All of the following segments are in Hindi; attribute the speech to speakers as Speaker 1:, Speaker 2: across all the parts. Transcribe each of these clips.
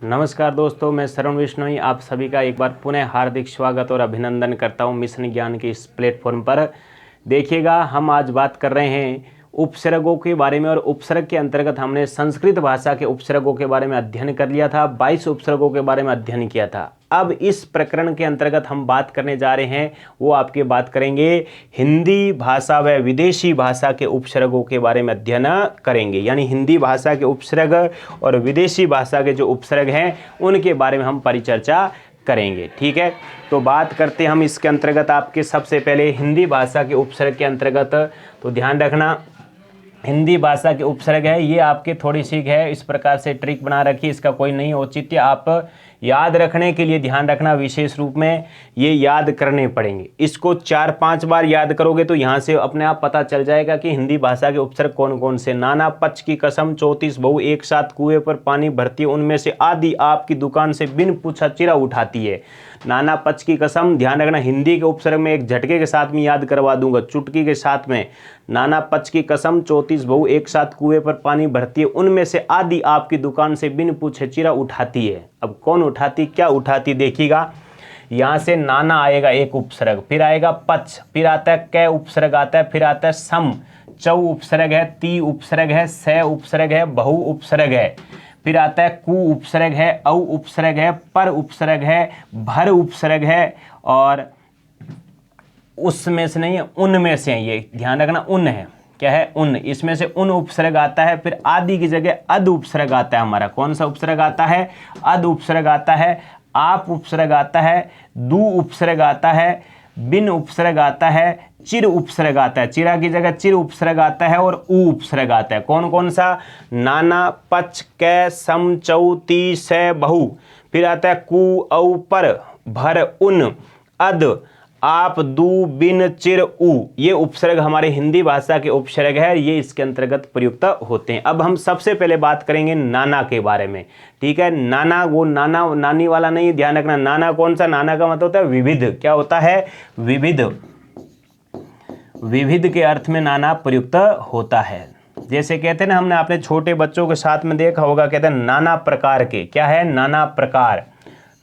Speaker 1: नमस्कार दोस्तों, मैं शरण विश्नोई आप सभी का एक बार पुनः हार्दिक स्वागत और अभिनंदन करता हूं मिशन ज्ञान के इस प्लेटफॉर्म पर। देखिएगा, हम आज बात कर रहे हैं उपसर्गों के बारे में और उपसर्ग के अंतर्गत हमने संस्कृत भाषा के उपसर्गों के बारे में अध्ययन कर लिया था। 22 उपसर्गों के बारे में अध्ययन किया था। अब इस प्रकरण के अंतर्गत हम बात करने जा रहे हैं, वो आपके बात करेंगे हिंदी भाषा व विदेशी भाषा के उपसर्गों के बारे में अध्ययन करेंगे। यानी हिंदी भाषा के उपसर्ग और विदेशी भाषा के जो उपसर्ग हैं उनके बारे में हम परिचर्चा करेंगे। ठीक है, तो बात करते हैं हम इसके अंतर्गत आपके सबसे पहले हिंदी भाषा के उपसर्ग के अंतर्गत। तो ध्यान रखना, हिंदी भाषा के उपसर्ग है ये आपके थोड़ी सी है, इस प्रकार से ट्रिक बना रखी, इसका कोई नहीं औचित्य। आप याद रखने के लिए ध्यान रखना, विशेष रूप में ये याद करने पड़ेंगे। इसको 4-5 बार याद करोगे तो यहाँ से अपने आप पता चल जाएगा कि हिंदी भाषा के उपसर्ग कौन कौन से। नाना, पच की कसम, 34 बहू, एक साथ कुएं पर पानी भरती है, उनमें से आधी आपकी दुकान से बिन पूछा चिरा उठाती है। नाना, पच की कसम, ध्यान रखना हिंदी के उपसर्ग में एक झटके के साथ में याद करवा दूंगा, चुटकी के साथ में। नाना, पच की कसम, 34 बहू एक साथ कुएं पर पानी भरती है, उनमें से आधी आपकी दुकान से बिन पूछे चिरा उठाती है। अब कौन उठाती, क्या उठाती, देखिएगा। यहाँ से नाना आएगा एक उपसर्ग, फिर आएगा पच, फिर आता है कै उपसर्ग आता है, फिर आता है सम, चौ उपसर्ग है, ती उपसर्ग है, स उपसर्ग है, बहु उपसर्ग है, फिर आता है कु उपसर्ग है, औ उपसर्ग है, पर उपसर्ग है, भर उपसर्ग है, और उसमें से नहीं है, उनमें से है। ये ध्यान रखना, उन है, क्या है, उन, इसमें से उन उपसर्ग आता है। फिर आदि की जगह अद उपसर्ग आता है हमारा। कौन सा उपसर्ग आता है? अद उपसर्ग आता है, आप उपसर्ग आता है, दू उपसर्ग आता है, बिन उपसर्ग आता है, चिर उपसर्ग आता है, चिरा की जगह चिर उपसर्ग आता है, और उ उपसर्ग आता है। कौन कौन सा? नाना, पच, कै, सम, चौ, ती, से, बहु, फिर आता है कु, औ, पर, भर, उन, अद, आप, दू, बिन, चिर, उ। ये उपसर्ग हमारे हिंदी भाषा के उपसर्ग है, ये इसके अंतर्गत प्रयुक्त होते हैं। अब हम सबसे पहले बात करेंगे नाना के बारे में। ठीक है, नाना वो नाना नानी वाला नहीं, ध्यान रखना। नाना कौन सा? नाना का मतलब होता है विविध। क्या होता है? विविध। विविध के अर्थ में नाना प्रयुक्त होता है। जैसे कहते हैं ना, हमने अपने छोटे बच्चों के साथ में देखा होगा, कहते हैं नाना प्रकार के। क्या है? नाना प्रकार,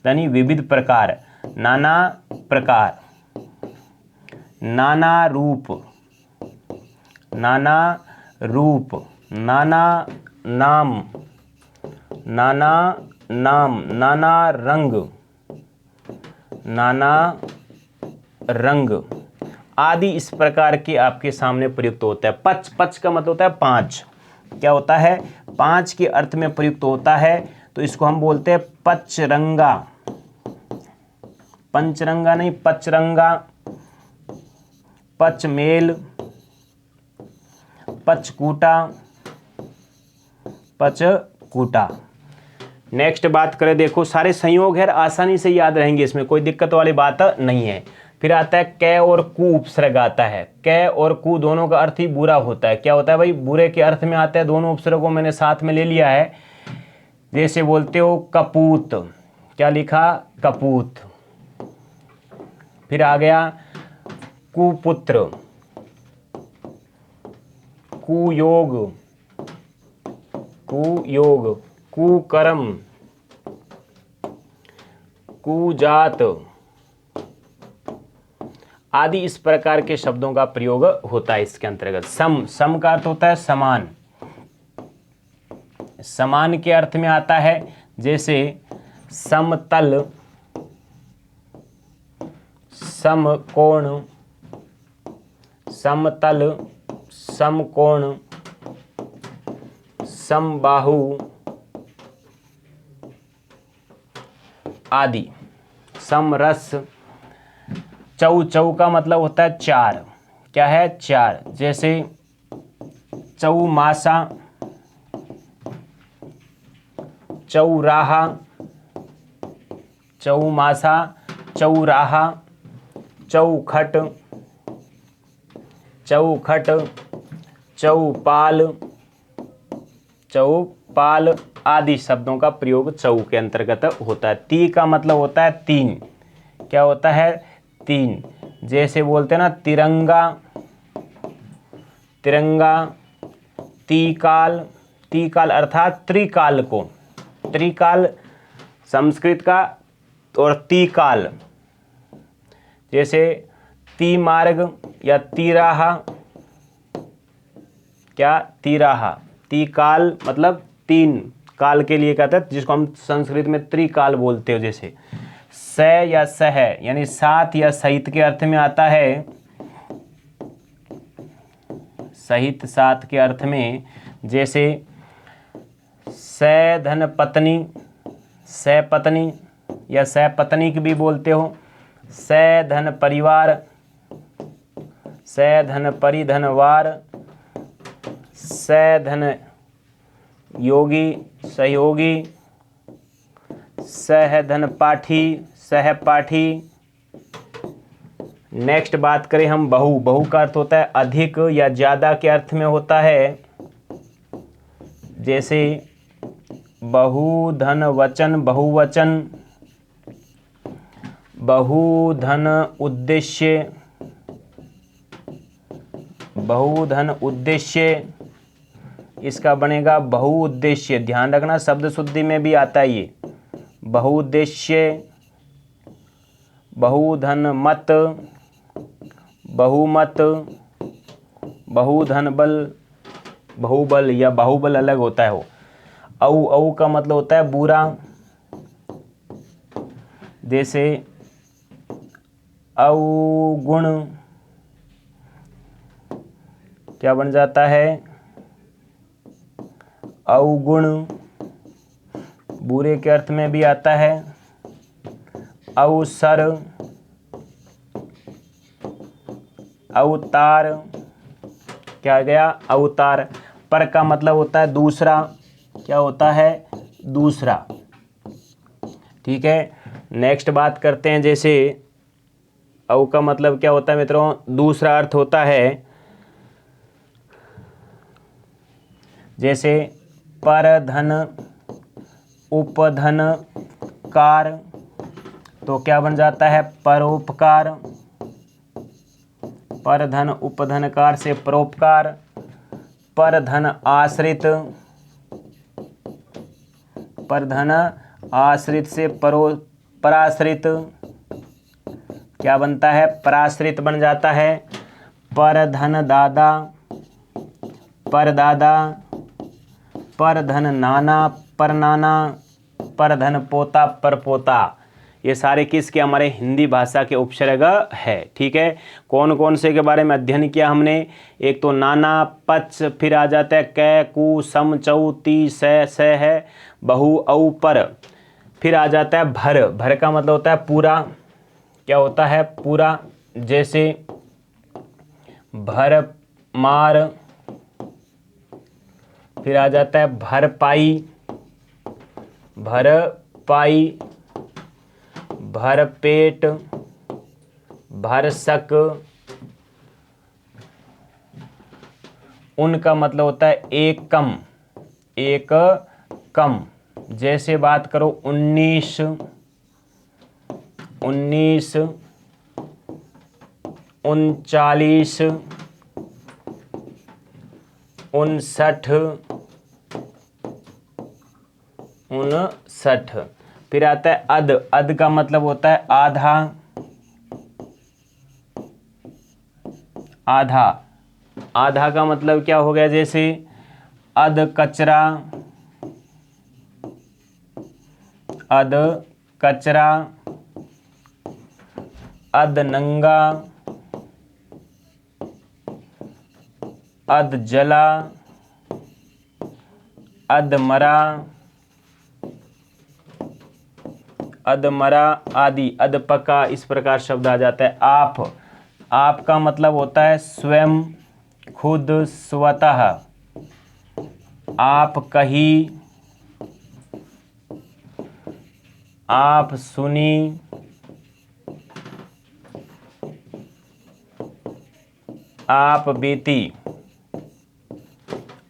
Speaker 1: यानी विविध प्रकार। नाना प्रकार, नाना रूप, नाना रूप, नाना नाम, नाना नाम, नाना रंग, नाना रंग आदि इस प्रकार के आपके सामने प्रयुक्त होता है। पच, पच का मतलब होता है 5। क्या होता है? 5 के अर्थ में प्रयुक्त होता है, तो इसको हम बोलते हैं पचरंगा। पंचरंगा नहीं, पचरंगा, पचमेल, पचकूटा, पचकूटा। नेक्स्ट बात करें, देखो सारे संयोग है, आसानी से याद रहेंगे, इसमें कोई दिक्कत वाली बात नहीं है। फिर आता है कै और कु उपसर्ग आता है। कै और कु दोनों का अर्थ ही बुरा होता है। क्या होता है भाई? बुरे के अर्थ में आता है। दोनों उपसर्गों मैंने साथ में ले लिया है। जैसे बोलते हो कपूत, क्या लिखा? कपूत। फिर आ गया कुपुत्र, कुयोग, कुयोग, कुकर्म, कुजात आदि इस प्रकार के शब्दों का प्रयोग होता है इसके अंतर्गत। सम, सम का अर्थ होता है समान। समान के अर्थ में आता है, जैसे समतल, समकोण, समतल, समकोण, समबाहु आदि। समरस। चौ, चौ का मतलब होता है 4। क्या है? 4। जैसे चौमासा, चौराहा, चौमासा, चौराहा, चौखट, चौखट, चौपाल, चौपाल आदि शब्दों का प्रयोग चौ के अंतर्गत होता है। ती का मतलब होता है 3। क्या होता है? 3। जैसे बोलते हैं ना तिरंगा, तिरंगा, तीकाल, तीकाल अर्थात त्रिकाल को, त्रिकाल संस्कृत का, और तीकाल, जैसे तीमार्ग या तीराहा, क्या तीराहा, तीकाल मतलब 3 काल के लिए कहते हैं, जिसको हम संस्कृत में त्रिकाल बोलते हो। जैसे स या सह यानी 7 या सहित के अर्थ में आता है, सहित 7 के अर्थ में, जैसे सधन पत्नी, सपत्नी या सपत्नीक भी बोलते हो, सधन परिवार, सधन परिधनवार, सधन योगी सहयोगी, सहधन पाठी सहपाठी। नेक्स्ट बात करें हम बहु, बहु का अर्थ होता है अधिक या ज़्यादा के अर्थ में होता है, जैसे बहुधन वचन बहुवचन, बहुधन उद्देश्य, बहुधन उद्देश्य, इसका बनेगा बहुउद्देश्य। ध्यान रखना शब्द शुद्धि में भी आता है ये, बहुउद्देश्य, बहुधन मत, बहुमत, बहुधन बल, बहुबल या बाहुबल अलग होता है वो। औ औ का मतलब होता है बुरा, जैसे अवगुण, क्या बन जाता है, अवगुण, बुरे के अर्थ में भी आता है। अवसर, अवतार, क्या गया, अवतार। पर का मतलब होता है दूसरा, क्या होता है, दूसरा। ठीक है, नेक्स्ट बात करते हैं, जैसे अव का मतलब क्या होता है मित्रों, दूसरा अर्थ होता है, जैसे परधन उपधन कार, तो क्या बन जाता है, परोपकार, परधन उपधनकार से परोपकार। परधन आश्रित, परधन आश्रित से पराश्रित, क्या बनता है, पराश्रित बन जाता है। परधन दादा, परदादा, परधन नाना, परनाना, परधन पोता, परपोता। ये सारे किसके, हमारे हिंदी भाषा के उपसर्ग है। ठीक है, कौन कौन से के बारे में अध्ययन किया हमने, एक तो नाना, पच, फिर आ जाता है कै, कु, सम, चौ, ती, स है, बहु, औ, पर, फिर आ जाता है भर। भर का मतलब होता है पूरा, क्या होता है, पूरा। जैसे भर मार, फिर आ जाता है भरपाई, भरपाई, भरपेट, भरसक। उनका मतलब होता है एक कम, एक कम। जैसे बात करो 19, 19, 39, 59, 59। फिर आता है अध, अध का मतलब होता है आधा, आधा। आधा का मतलब क्या हो गया, जैसे अध कचरा, अध कचरा, अध नंगा, अध जला, अध मरा, अध मरा आदि, अध पका, इस प्रकार शब्द आ जाता है। आप, आप का मतलब होता है स्वयं, खुद, स्वतः। आप कही, आप सुनी, आप बीती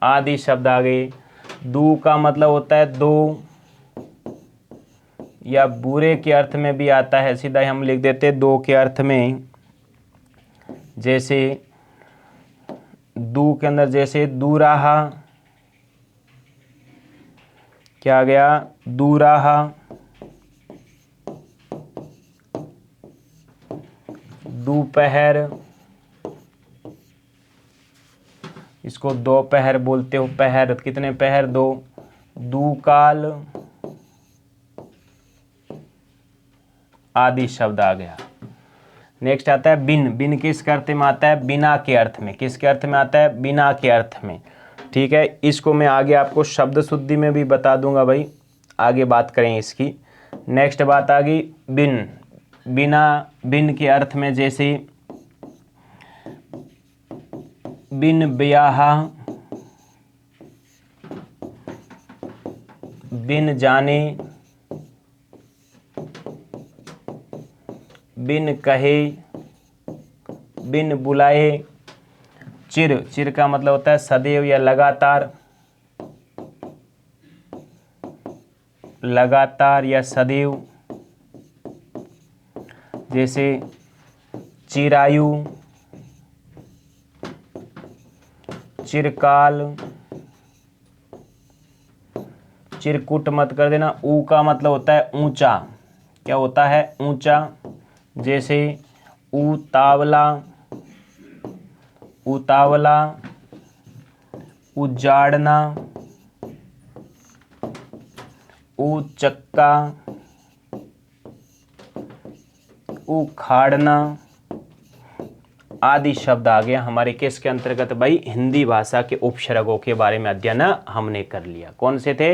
Speaker 1: आदि शब्द आ गए। दू का मतलब होता है दो, या बुरे के अर्थ में भी आता है, सीधा ही हम लिख देते हैं दो के अर्थ में। जैसे दू के अंदर जैसे दूराहा, क्या गया, दूराहा। दोपहर, इसको दोपहर बोलते हो, पहर कितने पहर, दो, दुकाल आदि शब्द आ गया। नेक्स्ट आता है बिन। बिन किस अर्थ में आता है, बिना के अर्थ में। किसके अर्थ में आता है, बिना के अर्थ में। ठीक है, इसको मैं आगे आपको शब्द शुद्धि में भी बता दूंगा भाई, आगे बात करें इसकी। नेक्स्ट बात आ गई बिन। बिना, बिन के अर्थ में जैसे बिन ब्याह, बिन जाने, बिन कहे, बिन बुलाए। चिर, चिर का मतलब होता है सदैव या लगातार, लगातार या सदैव। जैसे चिरायु, चिरकाल। चिरकुट मत कर देना। ऊ का मतलब होता है ऊंचा। क्या होता है, ऊंचा। जैसे उतावला, उतावला, उजाड़ना, उचक्का, उखाड़ना आदि शब्द आ गया हमारे किसके अंतर्गत भाई, हिंदी भाषा के उपसर्गों के बारे में अध्ययन हमने कर लिया। कौन से थे,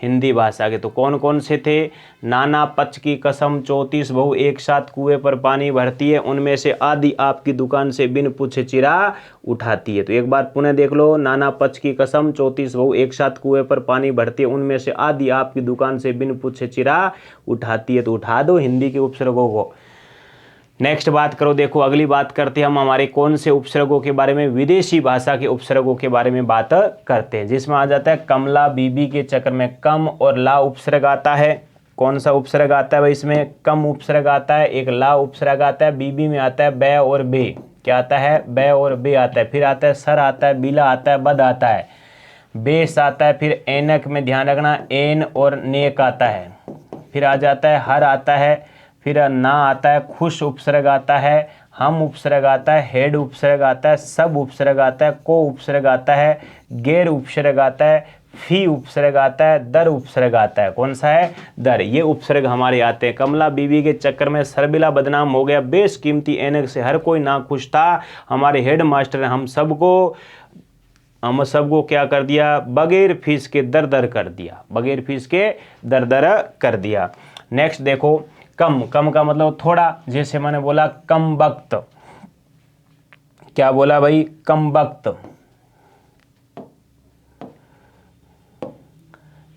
Speaker 1: हिंदी भाषा के। तो कौन कौन से थे, नाना पच की कसम, 34 बहू एक साथ कुएं पर पानी भरती है, उनमें से आधी आपकी दुकान से बिन पूछे चिरा उठाती है। तो एक बार पुनः देख लो, नाना पच की कसम, 34 बहू एक साथ कुएं पर पानी भरती है, उनमें से आधी आपकी दुकान से बिन पूछे चिरा उठाती है। तो उठा दो हिंदी के उपसर्गों को। नेक्स्ट बात करो, देखो अगली बात करते हैं हम हमारे कौन से उपसर्गों के बारे में, विदेशी भाषा के उपसर्गों के बारे में बात करते हैं, जिसमें आ जाता है कमला बीबी के चक्कर में कम और ला उपसर्ग आता है। कौन सा उपसर्ग आता है भाई, इसमें कम उपसर्ग आता है, एक ला उपसर्ग आता है। बीबी में आता है बै और बे। क्या आता है, बै और बे आता है। फिर आता है सर आता है, बिला आता है, बद आता है, बेस आता है। फिर एनक में ध्यान रखना, एन और नेक आता है। फिर आ जाता है हर आता है। फिर ना आता है, खुश उपसर्ग आता है, हम उपसर्ग आता है, हेड उपसर्ग आता है, सब उपसर्ग आता है, को उपसर्ग आता है, गैर उपसर्ग आता है, फी उपसर्ग आता है, दर उपसर्ग आता है। कौन सा है, दर। ये उपसर्ग हमारे आते हैं। कमला बीबी के चक्कर में सरबिला बदनाम हो गया, बेशकीमती ऐनक से हर कोई नाखुश था, हमारे हेड मास्टर ने हम सबको क्या कर दिया, बगैर फीस के दर दर कर दिया, बगैर फीस के दर दर कर दिया। नेक्स्ट देखो कम। कम का मतलब थोड़ा, जैसे मैंने बोला कम वक्त। क्या बोला भाई, कम वक्त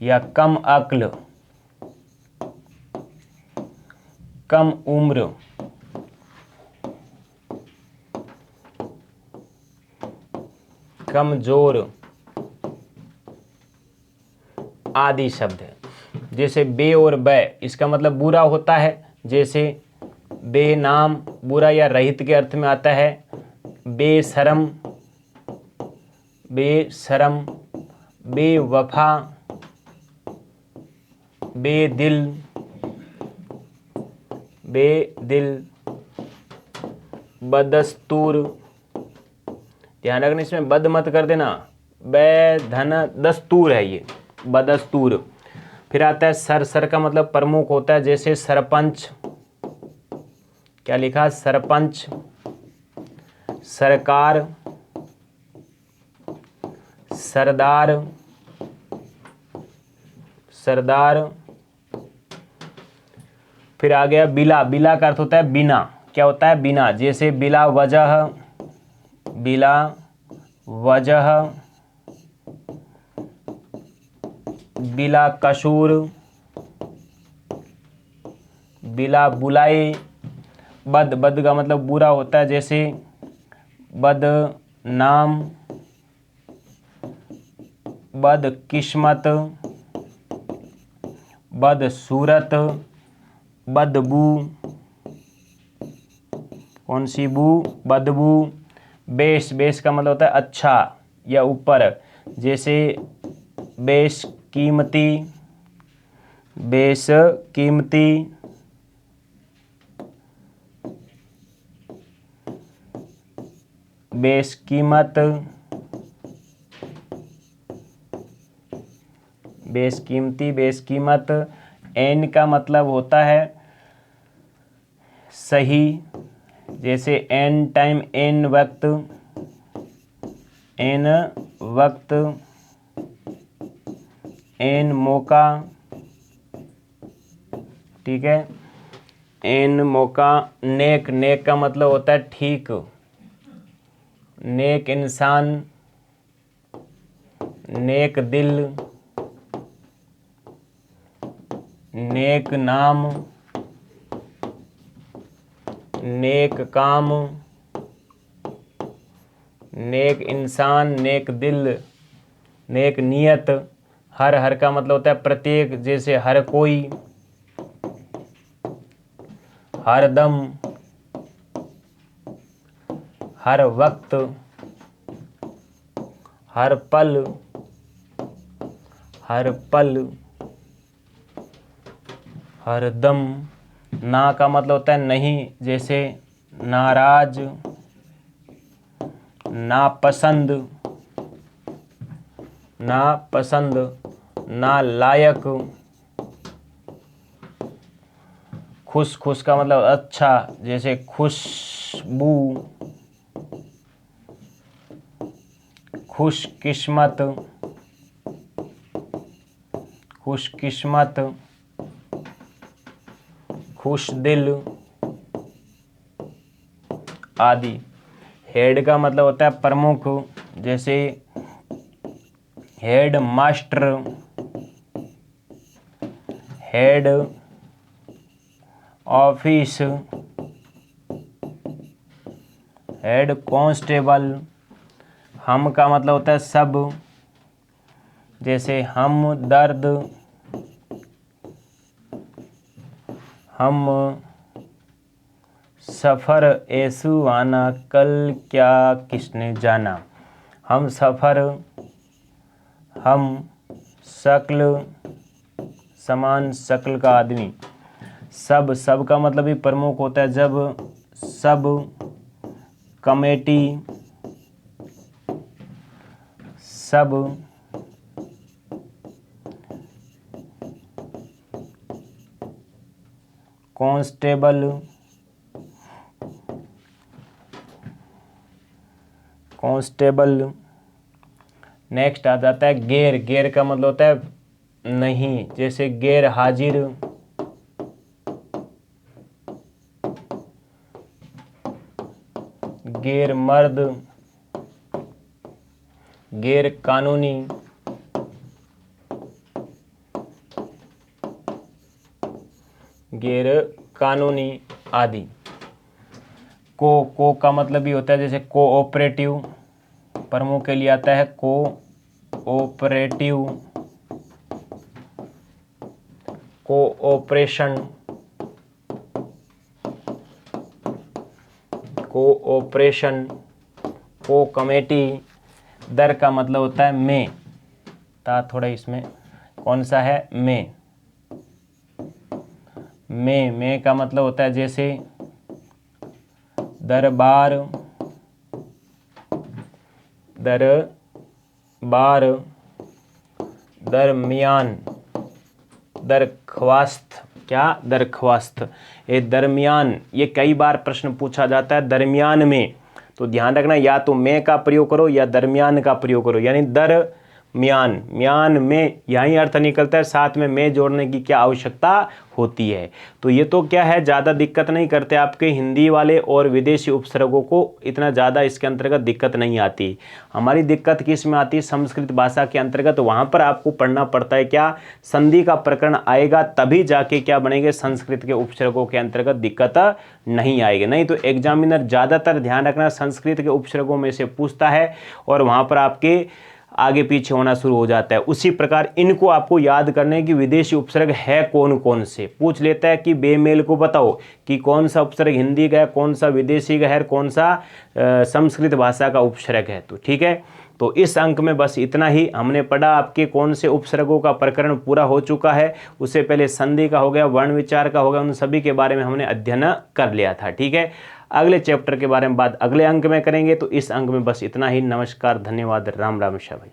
Speaker 1: या कम अक्ल, कम उम्र, कमजोर आदि शब्द है। जैसे बे और बै, इसका मतलब बुरा होता है। जैसे बेनाम, बुरा या रहित के अर्थ में आता है। बेशरम, बेशरम, बेवफा, बेदिल, बेदिल, बदस्तूर। ध्यान रखना, इसमें बद मत कर देना, बे धन दस्तूर है ये, बदस्तूर। फिर आता है सर। सर का मतलब प्रमुख होता है। जैसे सरपंच, क्या लिखा, सरपंच, सरकार, सरदार, सरदार। फिर आ गया बिला। बिला का अर्थ होता है बिना। क्या होता है, बिना। जैसे बिला वजह, बिला वजह, बिला कसूर, बिला बुलाए। बद, बद का मतलब बुरा होता है। जैसे बद नाम, बद किस्मत, बद सूरत, बदबू। कौन सी बू, बदबू। बेश, बेश का मतलब होता है अच्छा या ऊपर। जैसे बेश कीमती, बेश कीमती, बेशकीमत, बेशकीमती, बेशकीमत। एन का मतलब होता है सही, जैसे एन टाइम, एन वक्त, एन वक्त, एन मौका, ठीक है, एन मौका। नेक, नेक का मतलब होता है ठीक, नेक इंसान, नेक दिल, नेक नाम, नेक काम, नेक इंसान, नेक दिल, नेक नियत। हर, हर का मतलब होता है प्रत्येक, जैसे हर कोई, हर दम, हर वक्त, हर पल, हर पल, हर दम। ना का मतलब होता है नहीं, जैसे नाराज, नापसंद, नापसंद, नालायक। खुश, खुश का मतलब अच्छा, जैसे खुशबू, खुशकिस्मत, खुशकिस्मत, खुश दिल आदि। हेड का मतलब होता है प्रमुख, जैसे head master, head office, head constable. हम का मतलब होता है सब, जैसे हम दर्द, हम सफ़र, ऐसू आना, कल क्या किसने जाना। हम सफ़र, हम शक्ल, समान शक्ल का आदमी। सब, सब का मतलब भी प्रमुख होता है जब, सब कमेटी, सब कांस्टेबल, कांस्टेबल। नेक्स्ट आ जाता है गैर, गैर का मतलब होता है नहीं, जैसे गैर हाजिर, गैर मर्द, गैर कानूनी, गैर कानूनी आदि। को का मतलब भी होता है जैसे कोऑपरेटिव, प्रमुख के लिए आता है कोऑपरेटिव, कोऑपरेशन, कोऑपरेशन, को कमेटी। दर का मतलब होता है में, ता थोड़ा इसमें कौन सा है, में। में का मतलब होता है जैसे दरबार, दरबार, दरमियान, दरख्वास्त। क्या, दरख्वास्त। ये दरमियान, ये कई बार प्रश्न पूछा जाता है दरमियान में, तो ध्यान रखना या तो में का प्रयोग करो या दरमियान का प्रयोग करो, यानी दरमियान, म्यान में यही अर्थ निकलता है, साथ में जोड़ने की क्या आवश्यकता होती है। तो ये तो क्या है, ज़्यादा दिक्कत नहीं करते आपके हिंदी वाले और विदेशी उपसर्गों को, इतना ज़्यादा इसके अंतर्गत दिक्कत नहीं आती। हमारी दिक्कत किस में आती है, संस्कृत भाषा के अंतर्गत। वहाँ पर आपको पढ़ना पड़ता है क्या, संधि का प्रकरण आएगा तभी जाके क्या बनेंगे, संस्कृत के उपसर्गों के अंतर्गत दिक्कत नहीं आएगी। नहीं तो एग्जामिनर ज़्यादातर, ध्यान रखना, संस्कृत के उपसर्गों में से पूछता है और वहाँ पर आपके आगे पीछे होना शुरू हो जाता है। उसी प्रकार इनको आपको याद करने की विदेशी उपसर्ग है कौन कौन से, पूछ लेता है कि बेमेल को बताओ कि कौन सा उपसर्ग हिंदी का है, कौन सा विदेशी का है, कौन सा संस्कृत भाषा का उपसर्ग है। तो ठीक है, तो इस अंक में बस इतना ही हमने पढ़ा। आपके कौन से उपसर्गों का प्रकरण पूरा हो चुका है, उससे पहले संधि का हो गया, वर्ण विचार का हो गया, उन सभी के बारे में हमने अध्ययन कर लिया था। ठीक है, अगले चैप्टर के बारे में बात अगले अंक में करेंगे। तो इस अंक में बस इतना ही। नमस्कार, धन्यवाद, राम राम शाह भाई।